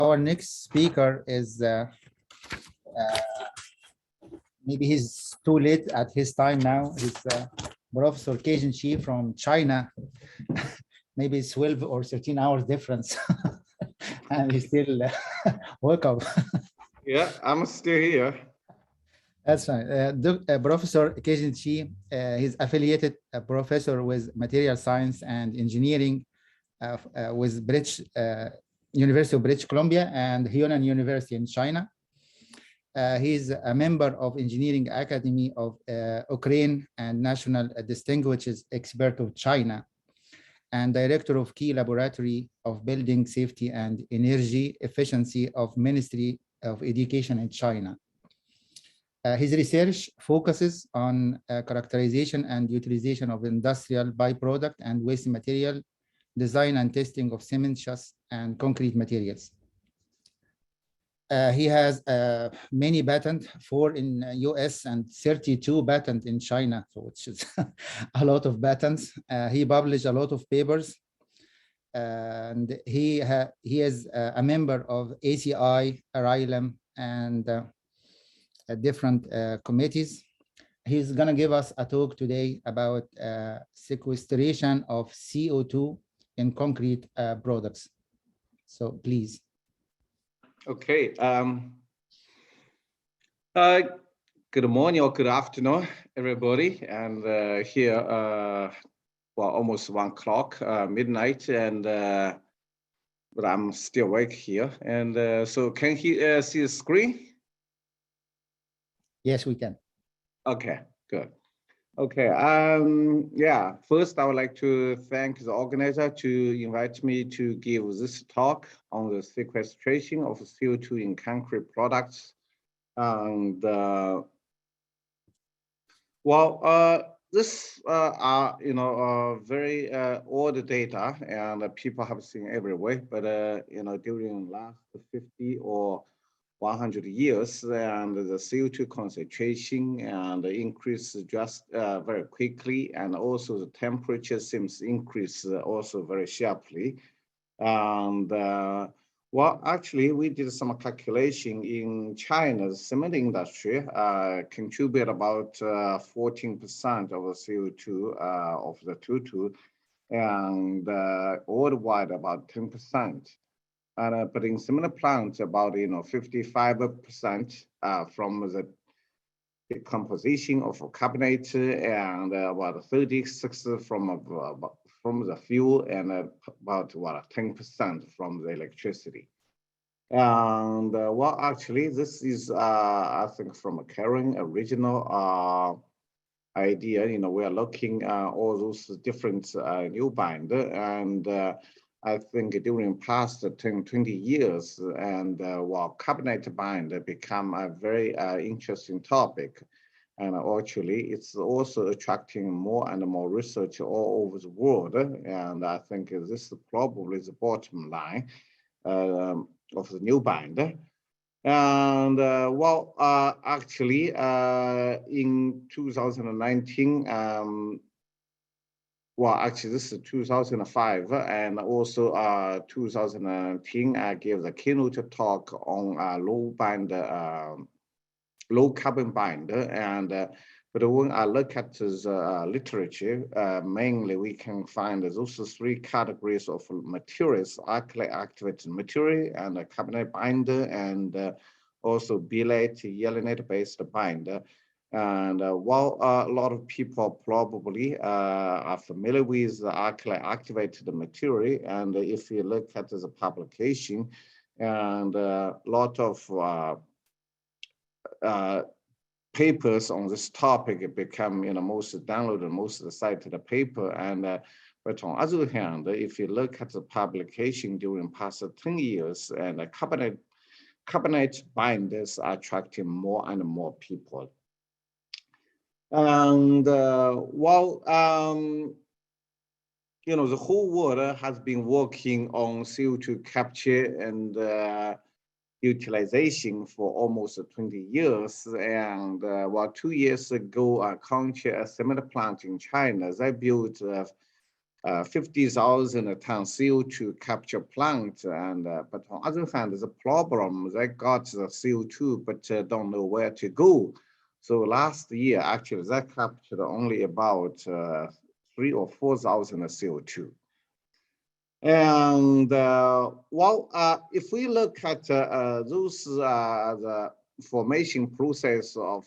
Our next speaker is maybe he's too late at his time now. He's Professor Caijan Shi from China. Maybe it's 12 or 13 hours difference. And he's still welcome. Yeah, I'm still here. That's fine. Professor Caijan Shi, he's affiliated professor with material science and engineering with University of British Columbia and Hunan University in China. He's a member of Engineering Academy of Ukraine and National Distinguished Expert of China, and Director of Key Laboratory of Building Safety and Energy Efficiency of Ministry of Education in China. His research focuses on characterization and utilization of industrial byproduct and waste material, design and testing of cementitious and concrete materials. He has many patents, 4 in US and 32 patents in China, so which is a lot of patents. He published a lot of papers, and he is a member of ACI, RILM, and different committees. He's going to give us a talk today about sequestration of CO2 in concrete products. So please. Okay. Good morning or good afternoon, everybody. And here, well, almost 1 o'clock, midnight, and but I'm still awake here. And so, can he see the screen? Yes, we can. Okay, good. Okay. Yeah. First, I would like to thank the organizer to invite me to give this talk on the sequestration of CO2 in concrete products. And this are very old data, and people have seen everywhere. But during last 50 or 100 years, and the CO2 concentration and the increase just very quickly, and also the temperature seems to increase also very sharply. And well, actually, we did some calculation in China's cement industry, contribute about 14% of the CO2 of the total, and worldwide about 10%. But in similar plants, about 55% from the decomposition of carbonate, and about 36 from the fuel, and about 10% from the electricity. And well, actually, this is I think from a Karen original idea. We are looking all those different new binder, and I think during past 10, 20 years, and while carbonate binder become a very interesting topic, and actually it's also attracting more and more research all over the world, and I think this is probably the bottom line of the new binder. And well, actually, in 2019, well, actually, this is 2005, and also 2010, I gave the keynote talk on low carbon binder. And but when I look at the literature, mainly we can find those 3 categories of materials: alkali activated material, and a carbonate binder, and also billet, yeelanite based binder. And while a lot of people probably are familiar with the alkali activated material, and if you look at the publication, and a lot of papers on this topic become most downloaded, most cited paper. And but on the other hand, if you look at the publication during past 10 years, and carbonate binders are attracting more and more people. And while the whole world has been working on CO2 capture and utilization for almost 20 years. And well, 2 years ago, a cement plant in China, they built 50,000 ton CO2 capture plant, and but on the other hand, the problem they got the CO2 but don't know where to go. So last year, actually, they captured only about 3,000 or 4,000 CO2. And if we look at those the formation process of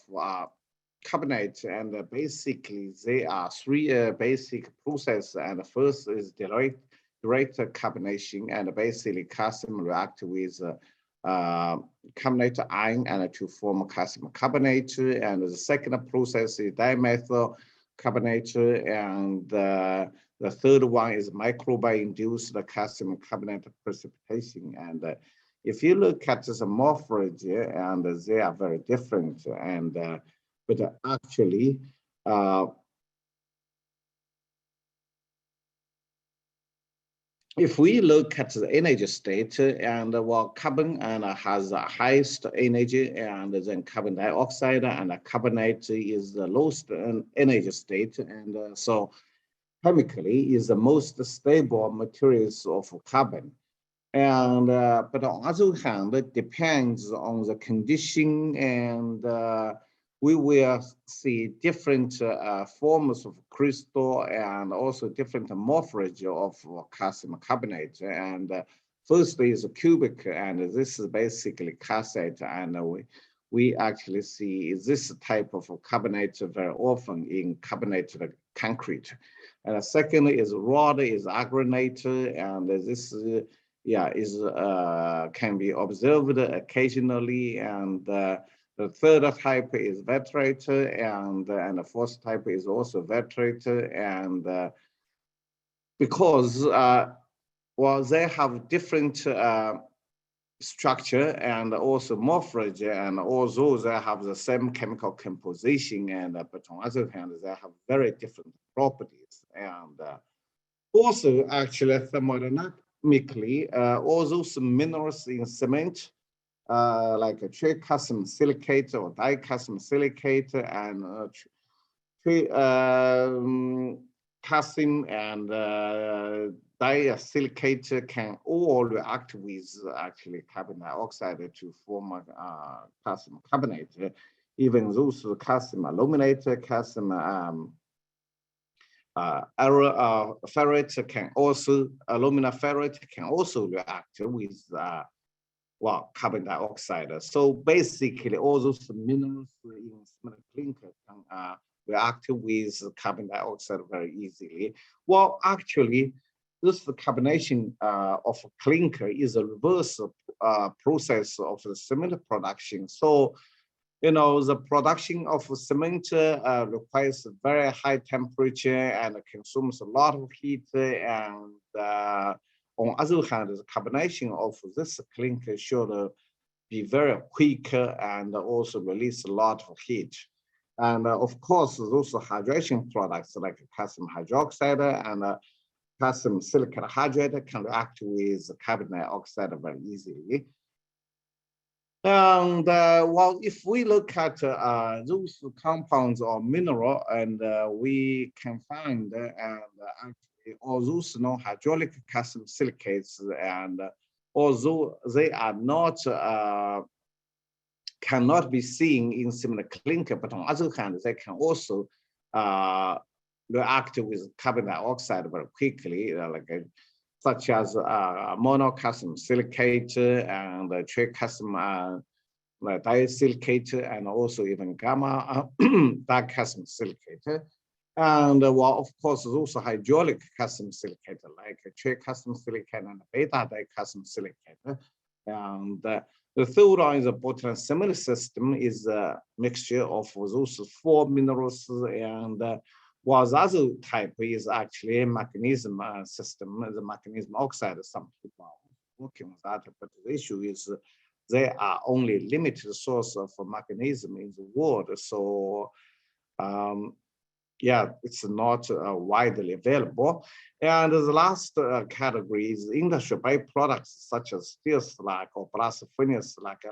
carbonate, and basically they are three basic process. And the first is direct carbonation, and basically calcium react with carbonate ion and to form calcium carbonate. And the second process is dimethyl carbonate, and the third one is microbe-induced calcium carbonate precipitation. And if you look at the morphology, and they are very different, and but actually, if we look at the energy state, and carbon and has the highest energy, and then carbon dioxide and carbonate is the lowest energy state, and so chemically is the most stable materials of carbon. And but on the other hand, it depends on the condition, and we will see different forms of crystal, and also different morphology of calcium carbonate. And first is cubic, and this is basically cassette, and we actually see this type of carbonate very often in carbonated concrete. And the second is rod, is aggregate, and this can be observed occasionally. And the third type is vetrate, and the fourth type is also vetrate. And because they have different structure and also morphology, and although they have the same chemical composition, and but on the other hand, they have very different properties. And also, actually, thermodynamically, all those minerals in cement, like a tricalcium silicate or dicalcium silicate, and calcium and disilicate can all react with actually carbon dioxide to form calcium carbonate. Even those calcium aluminate, calcium ferrite can also, alumina ferrite can also react with carbon dioxide. So basically, all those minerals in cement clinker can react with carbon dioxide very easily. Well, actually, this carbonation of clinker is a reverse process of the cement production. So, you know, the production of cement requires very high temperature and consumes a lot of heat. And on the other hand, the carbonation of this clinker should be very quick and also release a lot of heat. And of course, those hydration products like calcium hydroxide and calcium silicate hydrate can react with carbon dioxide very easily. And if we look at those compounds or mineral, and we can find actually all those non-hydraulic calcium silicates, and although they are not cannot be seen in cement clinker, but on the other hand, they can also react with carbon dioxide very quickly, such as monocalcium silicate and tricalcium disilicate, and also even gamma dicalcium silicate. And of course, those hydraulic calcium silicate like tricalcium silicate and beta dicalcium silicate. And the third one is a Boltzmann similar system is a mixture of those four minerals, and while the other type is actually a magnesium system, the magnesium oxide. Some people are working with that, but the issue is there are only limited source of magnesium in the world. So it's not widely available. And the last category is industrial byproducts such as steel slag or blast furnace like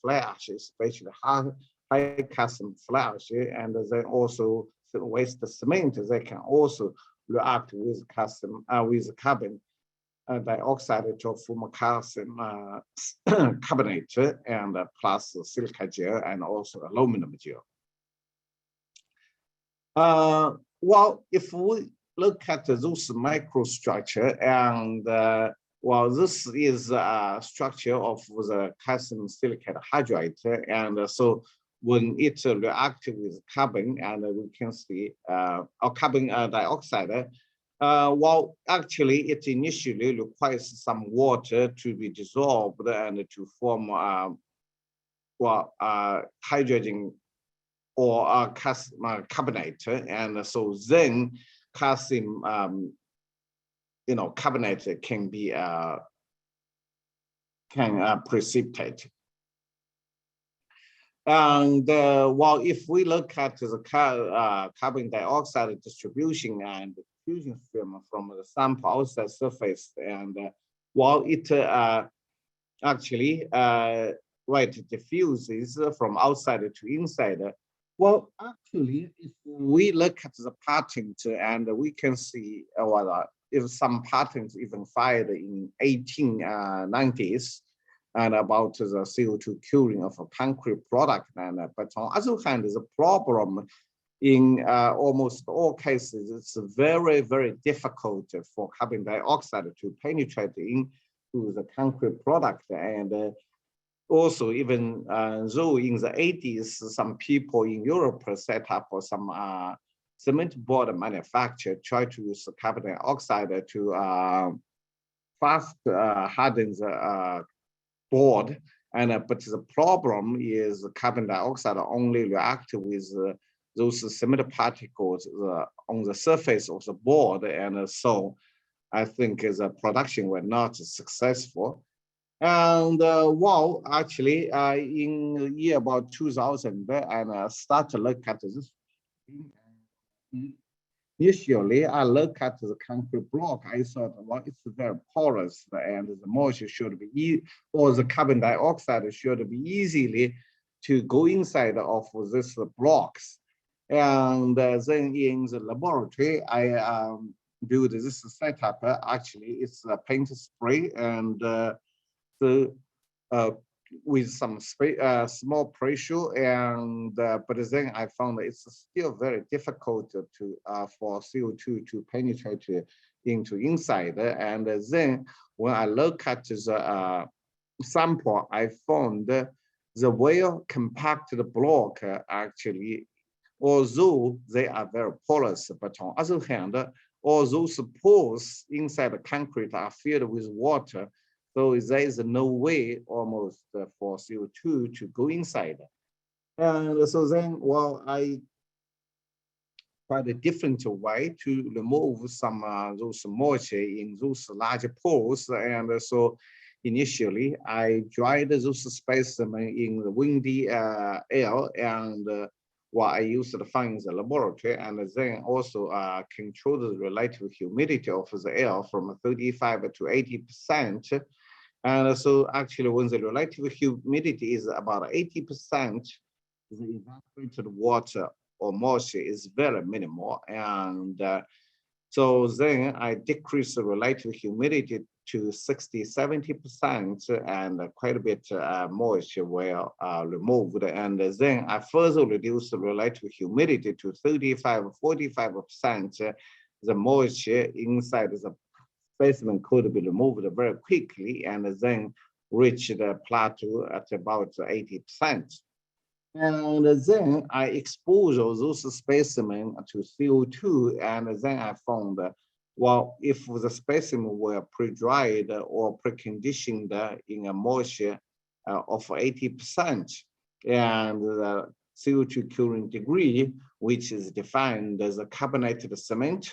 fly ash, especially high calcium fly ash, and then also waste cement. They can also react with carbon dioxide to form calcium carbonate and plus silica gel and also aluminum gel. Well, if we look at those microstructure and well, this is a structure of the calcium silicate hydride, and so when it reacts with carbon, and we can see or carbon dioxide. Well, actually, it initially requires some water to be dissolved and to form hydrogen or carbonate, and so then calcium, carbonate can be precipitate. And well, if we look at the carbon dioxide distribution and diffusion stream from the sample outside surface, and while it actually diffuses from outside to inside. Well, actually, if we look at the patterns, and we can see if some patterns even fired in 1890s, and about the CO2 curing of a concrete product, and but on the other hand, the problem in almost all cases, it's very, very difficult for carbon dioxide to penetrate into the concrete product. And also, even though in the 80s, some people in Europe set up some cement board manufacturer try to use carbon dioxide to fast harden the board. And but the problem is carbon dioxide only react with those cement particles on the surface of the board, and so I think the production was not successful. And well, actually, in the year about 2000, and start to look at this. Initially, I look at the concrete block. I thought, well, it's very porous, and the moisture should be, or the carbon dioxide should be easily to go inside of these blocks. And then in the laboratory, I built this setup. Actually, it's a paint spray, and with some small pressure, and but then I found it's still very difficult to for CO2 to penetrate into inside. And then when I look at the sample, I found the well compacted block actually, although they are very porous, but on the other hand, all those pores inside the concrete are filled with water. So there is no way almost for CO2 to go inside. And so then, well, I tried a different way to remove some those moisture in those large pores. And so initially, I dried those specimens in the windy air, and what I used to find in the laboratory, and then also control the relative humidity of the air from 35 to 80%. And so actually when the relative humidity is about 80%, the evaporated water or moisture is very minimal. And so then I decrease the relative humidity to 60–70%, and quite a bit moisture were removed. And then I further reduce the relative humidity to 35–45%. The moisture inside the specimen could be removed very quickly, and then reach the plateau at about 80%. And then I expose those specimens to CO2, and then I found, well, if the specimen were pre-dried or preconditioned in a moisture of 80%, and the CO2 curing degree, which is defined as a carbonated cement,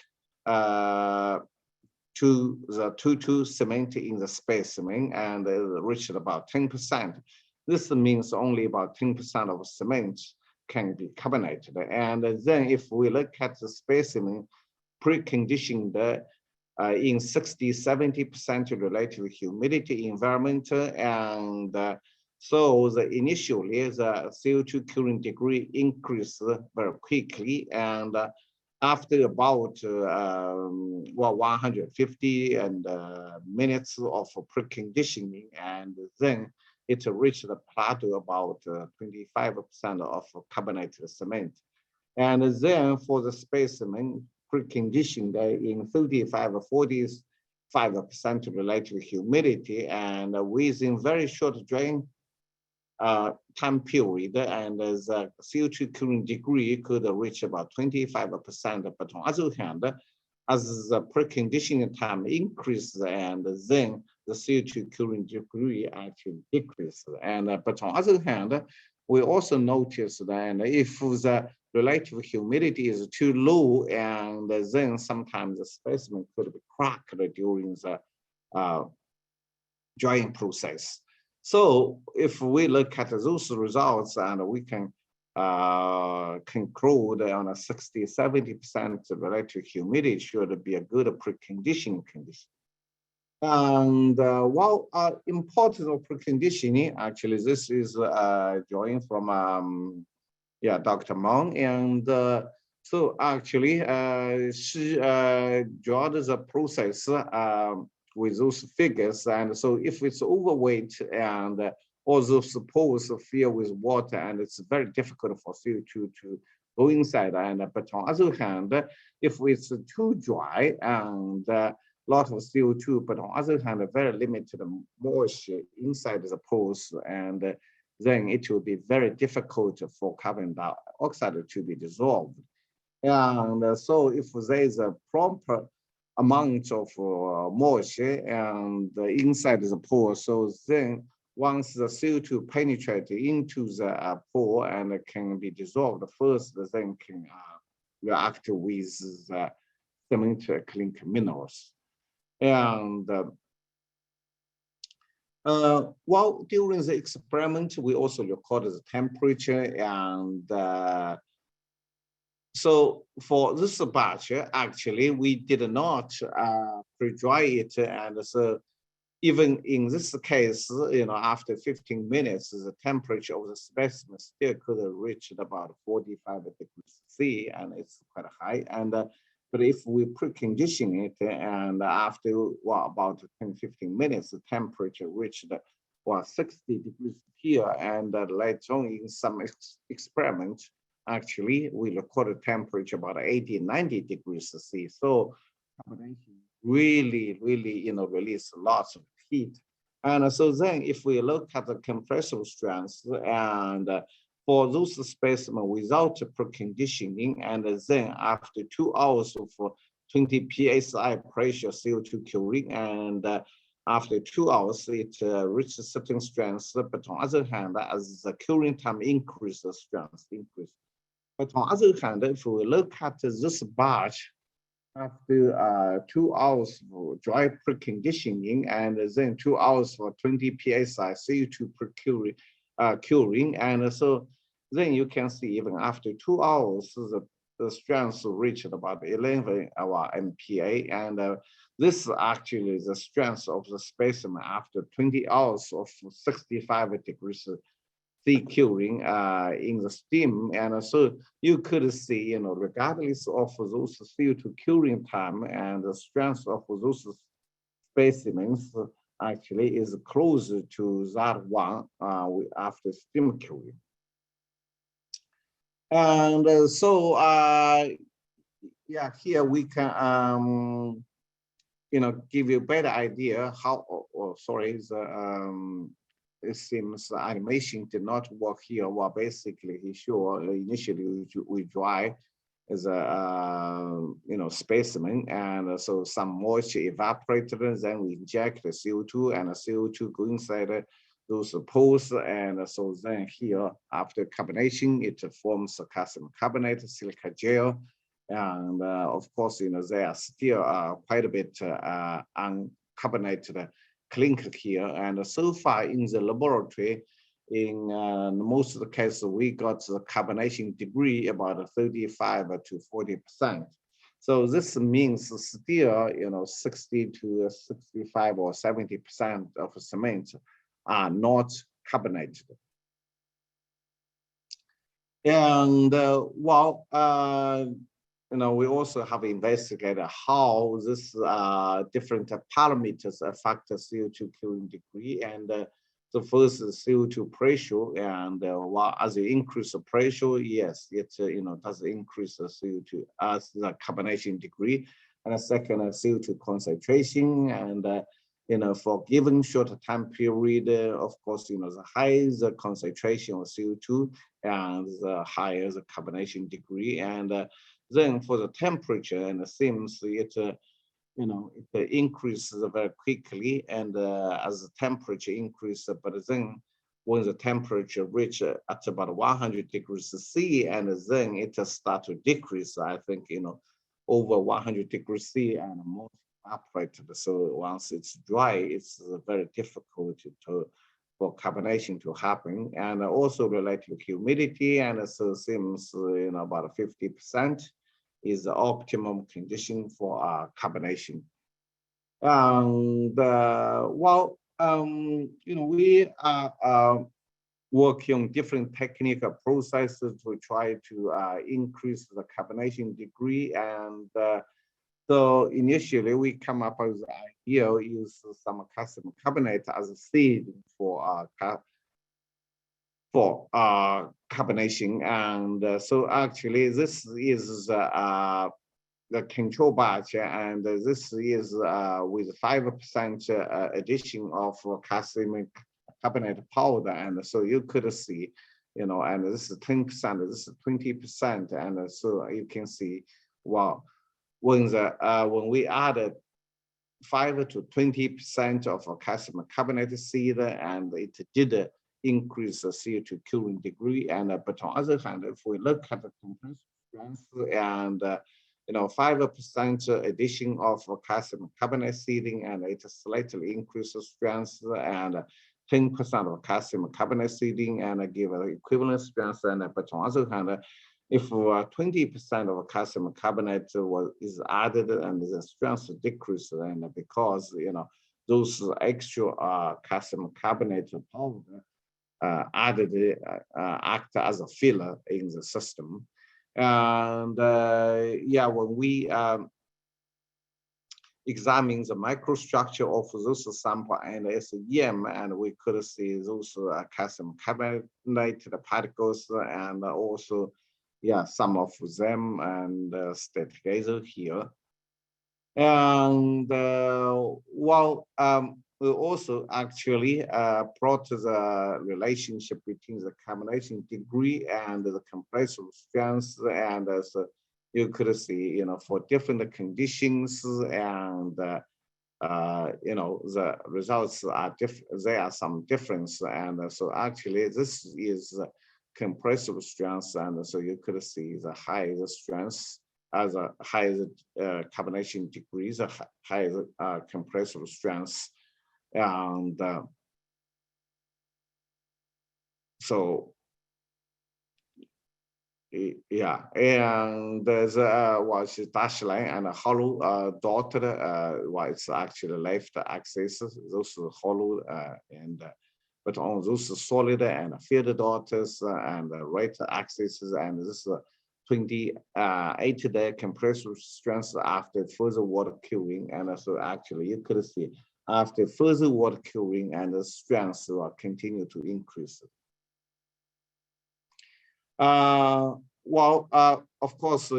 to the 2,2 cement in the specimen, and reached about 10%. This means only about 10% of cement can be carbonated. And then if we look at the specimen preconditioned in 60–70% relative humidity environment, and so initially the CO2 curing degree increased very quickly, and after about 150 minutes of preconditioning, and then it reached the plateau about 25% of carbonated cement. And then for the specimen preconditioned in 35 or 45% relative humidity, and within very short drain time period, and the CO2 curing degree could reach about 25%. But on the other hand, as the preconditioning time increases, and then the CO2 curing degree actually decreases. And but on the other hand, we also notice that if the relative humidity is too low, and then sometimes the specimen could be cracked during the drying process. So if we look at those results, and we can conclude on a 60–70% relative humidity should be a good preconditioning condition. And while importance of preconditioning, actually this is a drawing from Dr. Meng, and so actually she drawed the process with those figures. And so if it's overweight and all those pores fill with water, and it's very difficult for CO2 to go inside. And but on the other hand, if it's too dry and a lot of CO2, but on the other hand, very limited moisture inside the pores, and then it will be very difficult for carbon dioxide to be dissolved. And so if there is a proper amount of moisture and inside the pore, so then once the CO2 penetrates into the pore and can be dissolved first, then can react with the cement clinker minerals. And while during the experiment, we also recorded the temperature, and so for this batch, actually, we did not pre-dry it, and so even in this case, after 15 minutes, the temperature of the specimen still could have reached about 45 degrees C, and it's quite high. And but if we precondition it, and after about 10–15 minutes, the temperature reached 60 degrees here, and later on in some experiment, actually, we recorded temperature about 80–90 degrees C. So carbonation really, release lots of heat. And so then if we look at the compressive strength, and for those specimens without preconditioning, and then after 2 hours of 20 psi pressure CO2 curing, and after 2 hours, it reaches certain strength. But on the other hand, as the curing time increases, the strength increases. But on the other hand, if we look at this batch, after 2 hours for dry preconditioning, and then 2 hours for 20 psi CO2 curing, and so then you can see even after 2 hours, the strength reached about 11 MPa, and this actually is the strength of the specimen after 20 hours of 65 degrees C curing in the steam. And so you could see, regardless of those CO2 curing time, and the strength of those specimens actually is closer to that one after steam curing. And so here we can give you a better idea how, it seems animation did not work here. Well, basically, he showed initially we dry as a specimen, and so some moisture evaporated, and then we inject the CO2, and the CO2 go inside those pores, and so then here after carbonation, it forms a calcium carbonate, silica gel, and of course, they are still quite a bit uncarbonated clinker here. And so far in the laboratory, in most of the cases, we got the carbonation degree about 35 to 40%. So this means still, 60 to 65 or 70% of cement are not carbonated. And we also have investigated how this different parameters affect the CO2 curing degree. And the first is CO2 pressure, and as you increase the pressure, yes, it does increase the CO2 as the carbonation degree. And the second is CO2 concentration, and for given shorter time period, of course, the higher the concentration of CO2 and the higher the carbonation degree. And then for the temperature, and it seems it increases very quickly, and as the temperature increases, but then when the temperature reaches at about 100 degrees C, and then it starts to decrease, I think, over 100 degrees C and more evaporated. So once it's dry, it's very difficult for carbonation to happen. And also related to humidity, and so it seems about 50% is the optimum condition for carbonation. And we are working on different technical processes to try to increase the carbonation degree. And so initially we come up with the idea, use some custom carbonate as a seed for carbonation. And so actually this is the control batch, and this is with 5% addition of calcium carbonate powder. And so you could see, and this is 10%, this is 20%, and so you can see, wow, when we added 5 to 20% of calcium carbonate seed, and it did increase the CO2 curing degree. And but on the other hand, if we look at the compressive strength and 5% addition of calcium carbonate seeding, and it slightly increases strength, and 10% of calcium carbonate seeding, and give an equivalent strength. And but on the other hand, if 20% of calcium carbonate is added, and the strength decreases, and because those extra calcium carbonate powder added act as a filler in the system. And when we examine the microstructure of those sample and SEM, and we could see those calcium carbonate particles, and also some of them, and stay together here. And we also actually brought the relationship between the carbonation degree and the compressive strength. And so you could see, for different conditions, and the results are different. There are some difference, and so actually this is compressive strength, and so you could see the higher the strength, as a higher carbonation degrees, a higher compressive strength. And so and there's was dashed line and a hollow dotted, it's actually left axis, those hollow, and but on those solid and filled dots, and right axis, and this 28-day compressive strength after further water curing. And so actually you could see after further water curing, and the strength will continue to increase. Of course,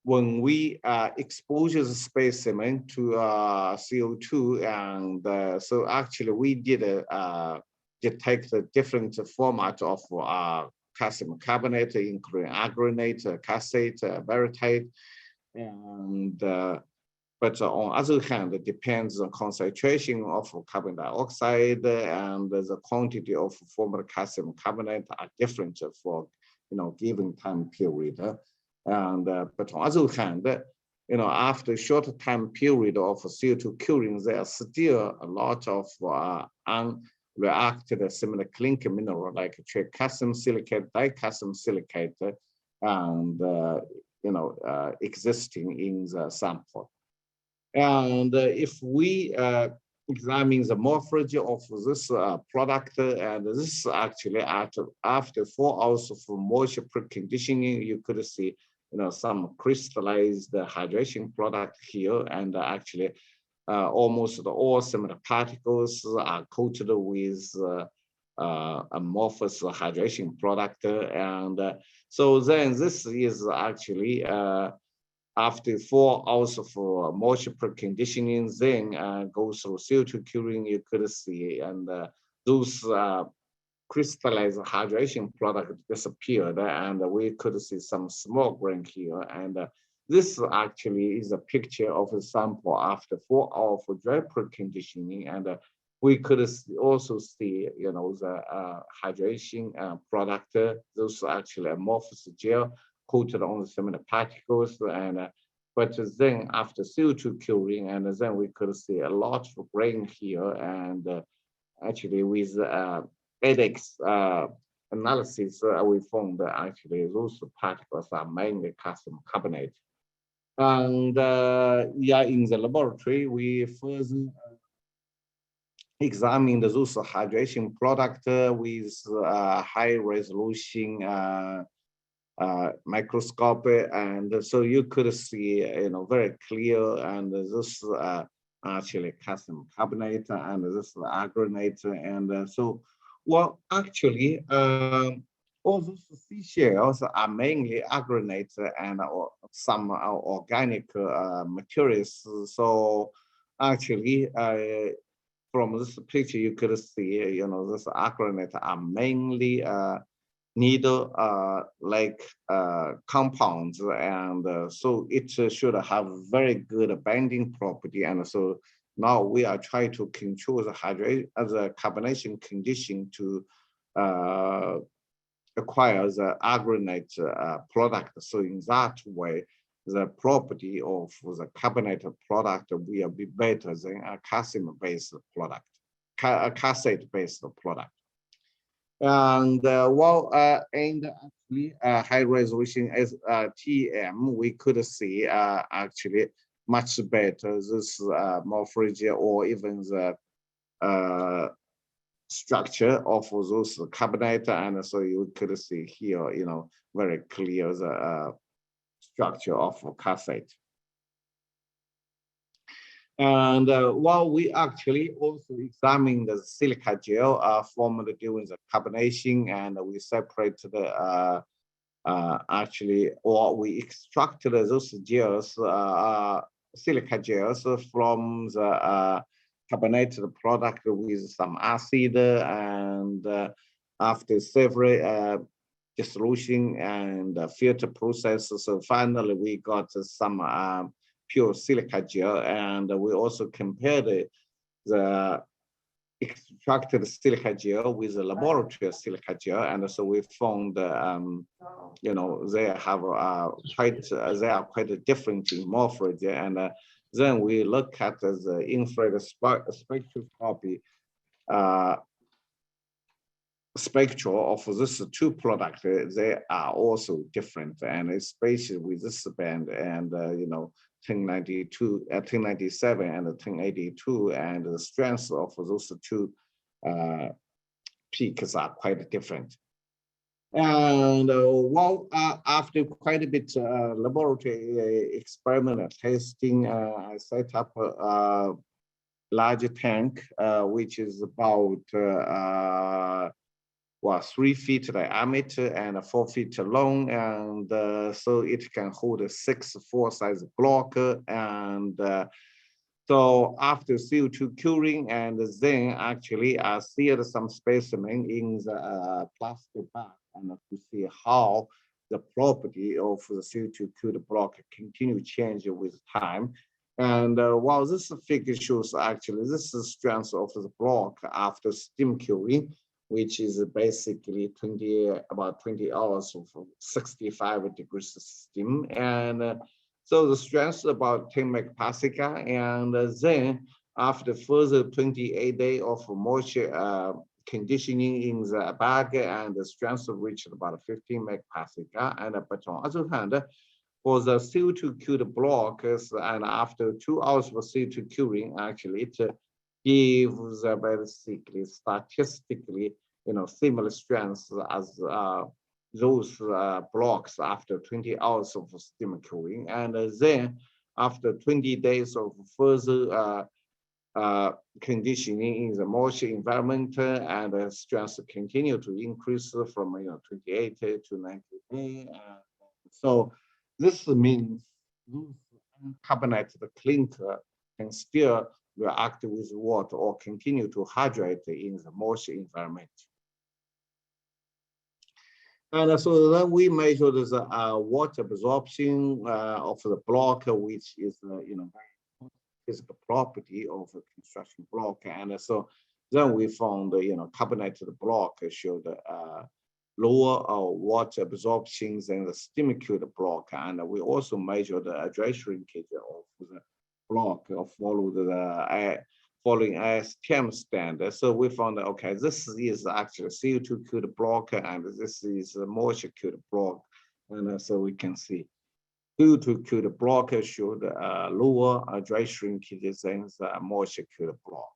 when we expose the specimen to CO2, and so actually we did detect the different format of calcium carbonate, including aggranate, cassate, barytate, and but on the other hand, it depends on concentration of carbon dioxide, and the quantity of formed calcium carbonate are different for given time period. And but on the other hand, after a short time period of CO2 curing, there are still a lot of unreacted similar clinker mineral like calcium silicate, dicalcium silicate, and existing in the sample. And if we examining the morphology of this product, and this actually after 4 hours of moisture preconditioning, you could see some crystallized hydration product here, and actually almost all similar particles are coated with amorphous hydration product, and so then this is actually after 4 hours of moisture preconditioning, then goes through CO2 curing. You could see, and those crystallized hydration product disappeared, and we could see some small grain here. And this actually is a picture of a sample after 4 hours of dry preconditioning, and we could also see, the hydration product. Those are actually amorphous gel coated on the similar particles, and but then after CO2 curing, and then we could see a lot of grain here, and actually with EDX analysis, we found that actually those particles are mainly calcium carbonate. And yeah, in the laboratory, we further examined those hydration product with high resolution microscope, and so you could see, very clear, and this actually calcium carbonate, and this aggranate, and so, well, actually, all those seashells are mainly aggranate and some organic materials. So actually, from this picture, you could see, this aggranate are mainly needle like compounds, and so it should have very good binding property. And so now we are trying to control the carbonation condition to acquire the aggranate product. So in that way, the property of the carbonated product will be better than a calcium-based product, a cassette-based product. And and actually high resolution as TM, we could see actually much better this morphology, or even the structure of those carbonate, and so you could see here, very clear the structure of cassette. And while we actually also examined the silica gel formed during the carbonation, and we separated the actually, or we extracted those gels, silica gels, from the carbonated product with some acid, and after several dissolution and filter process, so finally we got some pure silica gel, and we also compared the extracted silica gel with the laboratory silica gel, and so we found, they are quite different in morphology, and then we look at the infrared spectroscopy spectral of this two products. They are also different, and especially with this band, and 1092, 1097, and 1082, and the strength of those two peaks are quite different. And after quite a bit laboratory experimental testing, I set up a large tank, which is about 3 feet diameter and 4 feet long, and so it can hold 6 full-size block. And so after CO2 curing, and then actually I sealed some specimen in the plastic bag, and to see how the property of the CO2 cured block continue to change with time. And while this figure shows actually this is strength of the block after steam curing, which is basically about 20 hours of 65 degrees steam. And so the strength is about 10 megapascal. And then after further 28 days of moisture conditioning in the bag, and the strength reached about 15 megapascal. And but on the other hand, for the CO2 cured blocks, and after 2 hours of CO2 curing, actually it gives basically statistically, similar strength as those blocks after 20 hours of steam cooling. And then after 20 days of further conditioning in the moisture environment, and strength continue to increase from 28 to 90. So this means those uncarbonated clinker can still react with water or continue to hydrate in the moisture environment. And so then we measure the water absorption of the block, which is physical property of a construction block. And so then we found carbonated block showed lower water absorption than the steam-cured block. And we also measured the dry shrinkage of the block following SEM standard. So we found that, okay, this is actually CO₂-cured block, and this is a moisture-cured block. And so we can see CO₂-cured block showed lower dry shrinkage than the moisture-cured block.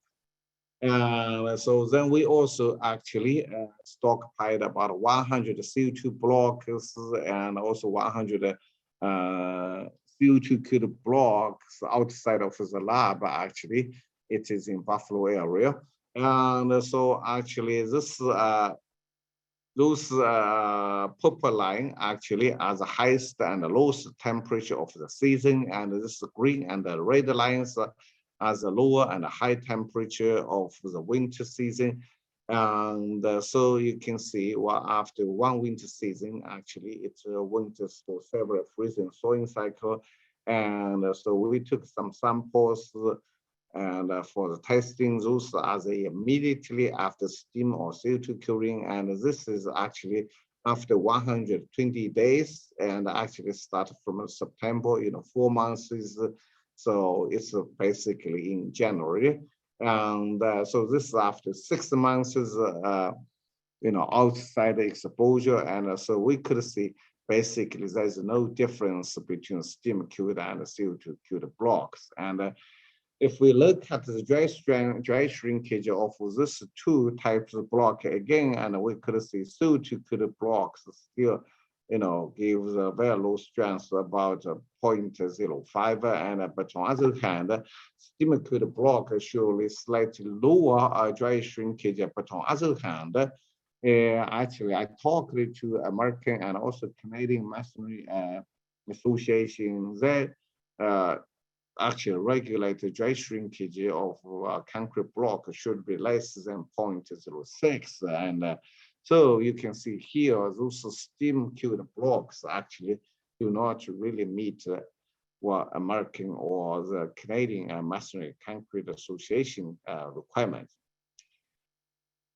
And so then we also actually stockpiled about 100 CO₂ blocks and also 100 CO₂-cured blocks outside of the lab. Actually, it is in Buffalo area. And so actually this those purple line actually are the highest and the lowest temperature of the season, and this green and the red lines are the lower and the high temperature of the winter season. And so you can see, well, after one winter season, actually it's a winter for several freezing thawing cycle. And so we took some samples and for the testing, those are immediately after steam or CO₂ curing. And this is actually after 120 days, and actually start from September, 4 months is, so it's basically in January. And so this is after 6 months is, outside exposure. And so we could see basically there's no difference between steam cured and CO₂ cured blocks. And if we look at the dry shrinkage of this two types of block again, and we could see CO₂ cured blocks still, gives a very low strength, about 0.05, and but on the other hand, steam cured block surely slightly lower dry shrinkage, but on the other hand, actually I talked to American and also Canadian Masonry Association. They actually regulate the dry shrinkage of concrete block should be less than 0.06. And so you can see here, those steam cured blocks actually do not really meet what American or the Canadian Masonry Concrete Association requirements.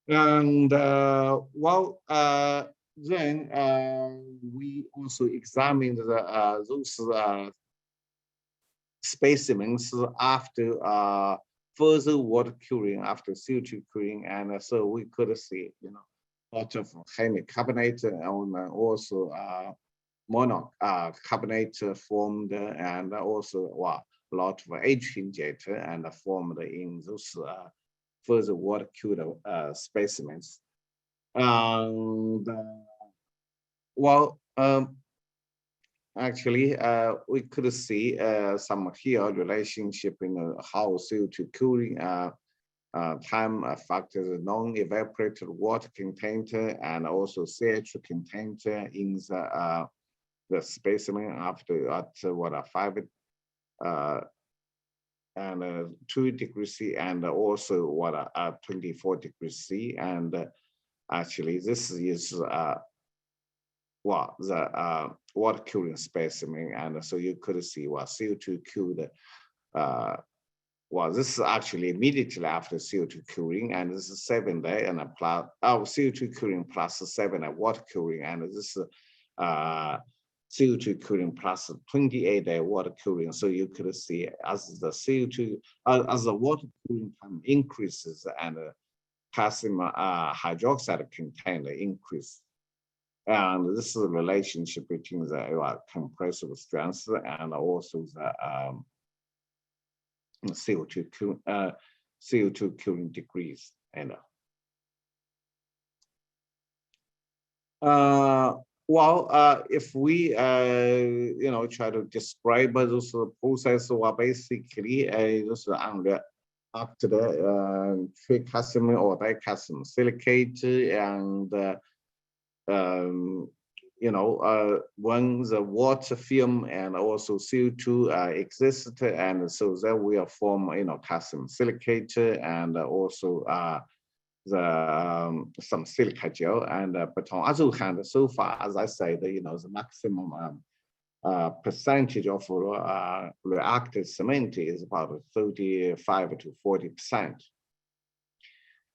And then we also examined those specimens after further water curing, after CO₂ curing. And so we could see, lot of hemicarbonate and also monocarbonate formed, and also a lot of edge hinjate and formed in those further water cured specimens. And actually, we could see some here relationship in how CO₂ curing time factors non-evaporated water content and also CH content in the specimen after at 5 and 2 degrees C, and also 24 degrees C. And actually, this is the water curing specimen. And so you could see CO₂ cured. This is actually immediately after CO₂ curing, and this is 7 day and plus CO₂ curing plus 7 water curing, and this is CO₂ curing plus 28-day water curing. So you could see as the as the water curing time increases and calcium hydroxide content increase. And this is a relationship between the compressive strength and also the CO₂ CO2 curing degrees. And if we try to describe those processes, well, basically those after the tricasm or dicasm silicate and when the water film and also CO2 exist, and so that will form calcium silicate and also some silica gel. And but on other hand, so far as I said, the maximum percentage of reactive cement is about 35 to 40%.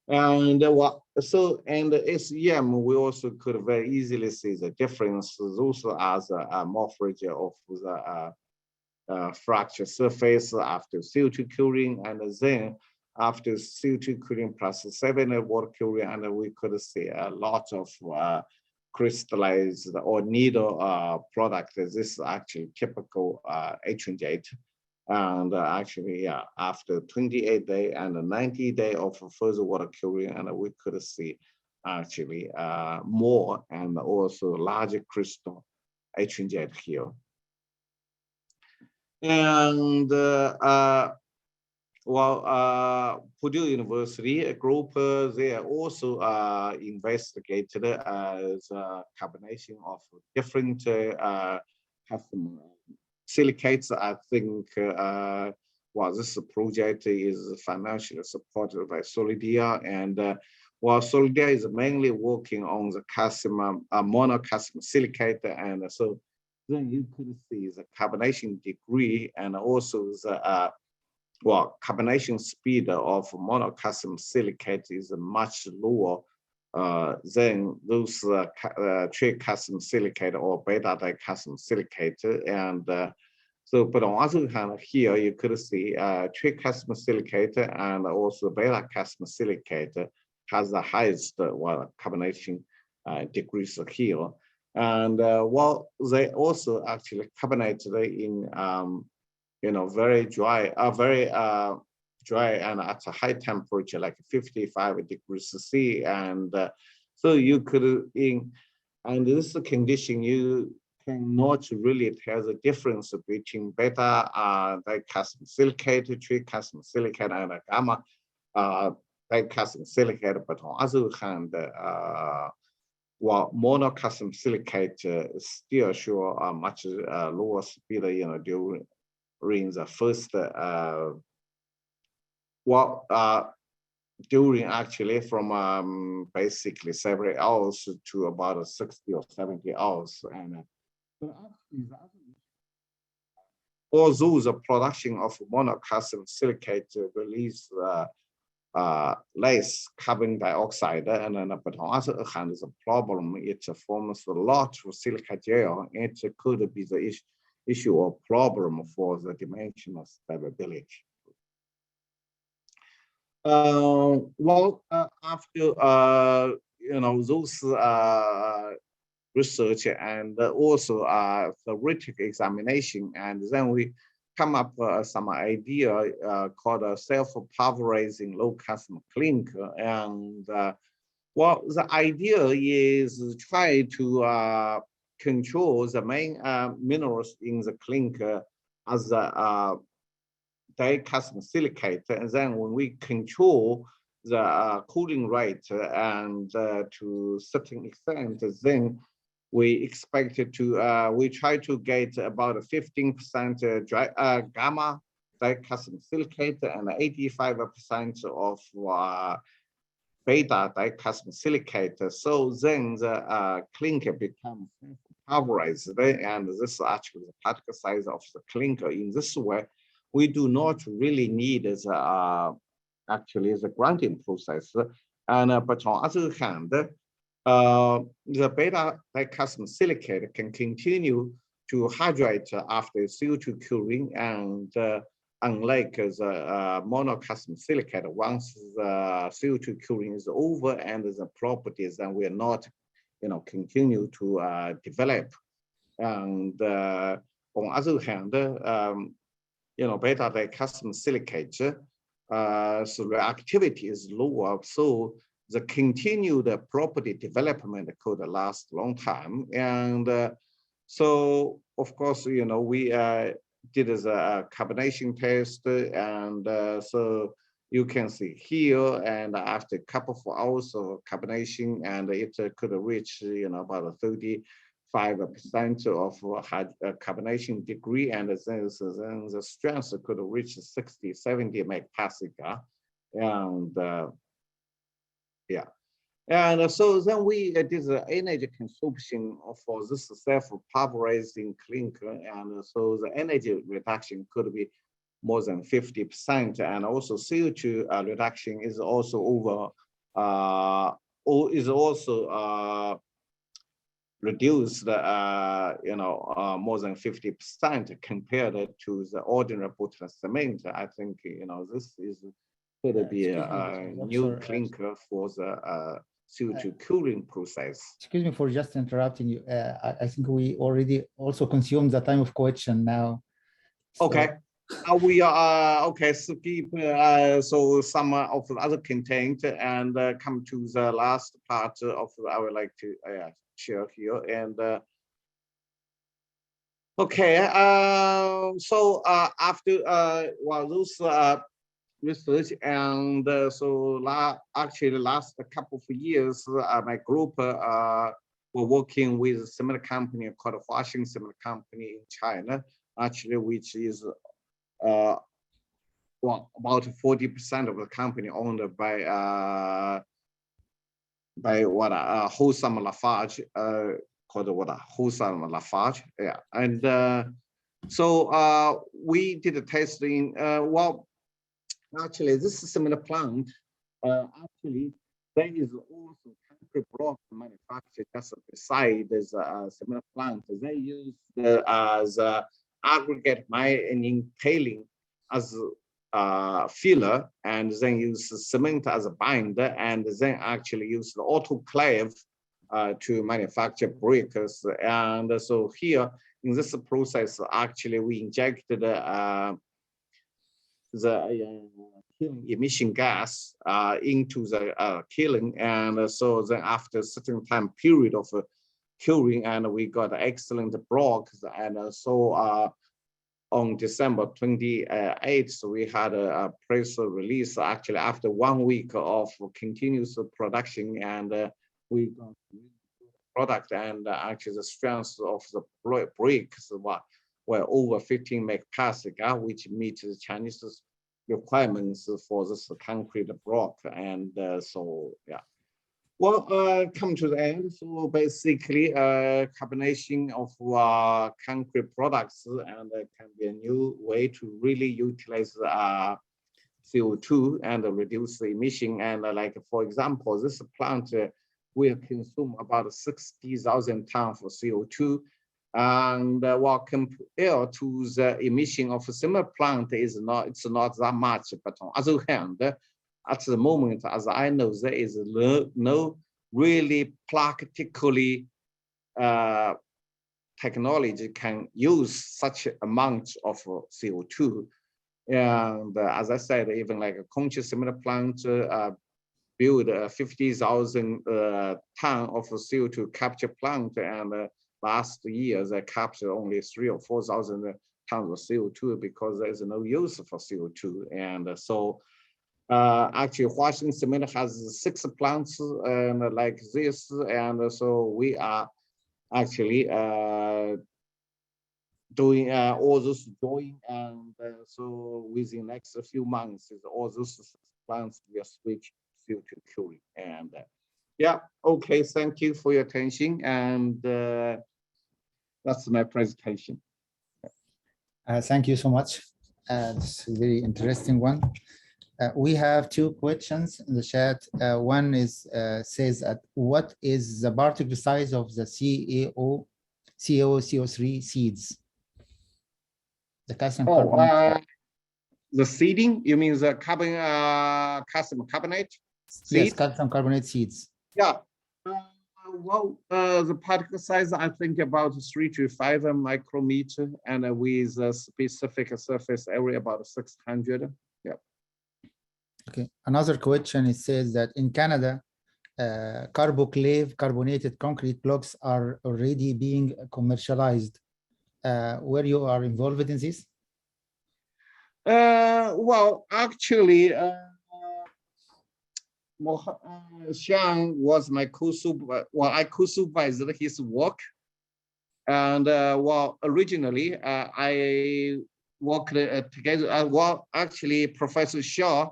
And and SEM, we also could very easily see the difference also as a morphology of the fracture surface after CO2 curing, and then after CO2 curing plus 7 water curing, and we could see a lot of crystallized or needle product. This is actually typical H&J. And actually, yeah, after 28 days and 90 days of further water curing, and we could see actually more and also larger crystal H&J here. And Purdue University group, they also investigated the carbonation of different custom silicates. I think this project is financially supported by Solidia, and Solidia is mainly working on the calcium monocalcium silicate, and so then you could see the carbonation degree and also the carbonation speed of monocalcium silicate is much lower than those tricalcium silicate or beta dicalcium silicate. And but on the other hand, here you could see tricalcium silicate and also beta calcium silicate has the highest carbonation degrees here. And they also actually carbonated in very dry, dry and at a high temperature, like 55 degrees C. And so you could, and this condition, you cannot really tell the difference between beta dicalcium silicate, tricalcium silicate, and gamma dicalcium silicate. But on the other hand, monocalcium silicate still show a much lower speed, during the first during actually from basically several hours to about 60 or 70 hours. And although the production of monocalcium silicate release less carbon dioxide, and but on the other hand, the problem, it forms a lot of silica gel. It could be the issue or problem for the dimensional stability. After those research and also theoretical examination, and then we come up some idea called self-pulverizing low calcium clinker. And the idea is try to control the main minerals in the clinker as a dicalcium silicate, and then when we control the cooling rate and to certain extent, then we expect to we try to get about 15% gamma dicalcium silicate and 85% of beta dicalcium silicate. So then the clinker becomes pulverized, and this is actually the particle size of the clinker. In this way, we do not really need the actually the grinding process. And but on the other hand, the beta dicalcium silicate can continue to hydrate after CO2 curing, and unlike the monocalcium silicate, once the CO2 curing is over and the properties then will not continue to develop. And on the other hand, beta dicalcium silicate so reactivity is lower. So the continued property development could last a long time. And so, of course, you know, we did a carbonation test, and so you can see here, and after a couple of hours of carbonation, and it could reach, you know, about 35% of carbonation degree, and then the strength could reach 60, 70 megapascal, and yeah. And so then we did the energy consumption for this self-pulverizing clinker, and so the energy reduction could be more than 50%, and also CO2 reduction is also over, reduced, you know, more than 50% compared to the ordinary Portland cement. I think, you know, this is could be a new clinker for the CO2 cooling process. Excuse me for just interrupting you. I think we already also consumed the time of question now. So, okay. We are okay. Skip so some of the other content and come to the last part of I would like to share here. And okay, so after well, those research, and so actually the last couple of years, my group were working with a similar company called Huaxing Similar Company in China, actually, which is well, about 40% of the company owned by what Hossam Lafarge, called what Hossam Lafarge, yeah. And so we did a testing. Well, actually, this similar plant, actually, there is also concrete block manufactured just beside this similar plant. They use as aggregate mining tailing as filler, and then use cement as a binder, and then actually use the autoclave to manufacture bricks. And so here in this process, actually, we injected the kiln emission gas into the kiln, and so then after a certain time period of curing, and we got excellent blocks. And so on December 28th, we had a press release actually after 1 week of continuous production, and we got product, and actually the strength of the bricks were over 15 megapascal, which meets the Chinese requirements for this concrete block. And so, yeah. Well, come to the end. So basically, carbonation of concrete products, and can be a new way to really utilize CO2 and reduce the emission. And like, for example, this plant will consume about 60,000 tons of CO2. And while compared to the emission of a similar plant, it's not that much. But on the other hand, at the moment, as I know, there is no really practically technology can use such amount of CO2. And as I said, even like a Conchi similar plant build 50,000 ton of CO2 capture plant, and last year they captured only 3,000 or 4,000 tons of CO2 because there is no use for CO2. And so actually, Huaxing Cement has 6 plants like this, and so we are actually doing all those join, and so within the next few months, all those plants will switch to curing. And yeah, okay, thank you for your attention, and that's my presentation. Thank you so much. It's a very interesting one. We have 2 questions in the chat. One is says that what is the particle size of the CO3 seeds? The calcium carbonate. The seeding? You mean the calcium carbonate? Yes, calcium carbonate seeds. Yeah. Well, the particle size, I think about 3 to 5 micrometer, and with a specific surface area about 600. Yeah. Okay. Another question, it says that in Canada, carboclave carbonated concrete blocks are already being commercialized. Where you are involved in this? Well, actually, Xiang was my co-supervisor. Well, I co-supervised his work. And well, originally, I worked together. Well, actually, Professor Shaw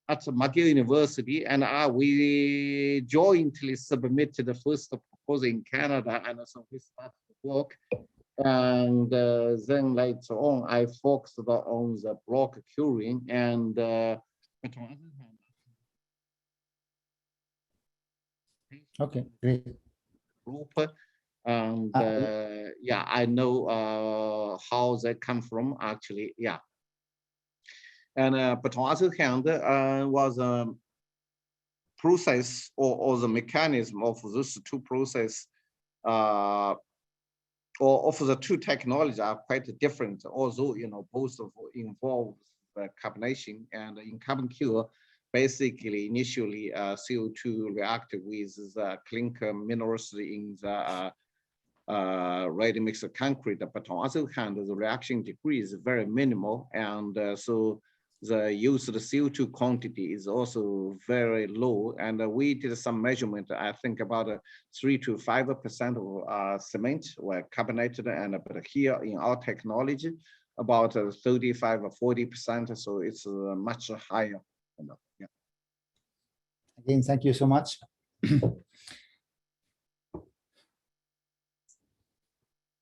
at McGill University, and we jointly submitted the first proposal in Canada, and so we started to work. And then later on, I focused on the block curing and okay, great. group. And yeah, I know how they come from actually. Yeah. And but on the other hand, was a process or the mechanism of those two process or of the two technologies are quite different, although both of involve carbonation. And in carbon cure, basically initially CO2 react with the clinker minerals in the ready-mix concrete, but on the other hand, the reaction degree is very minimal, and so the use of the CO2 quantity is also very low. And we did some measurement, I think about 3 to 5% of cement were carbonated, and but here in our technology, about 35 or 40%, so it's much higher. Yeah. Again, thank you so much.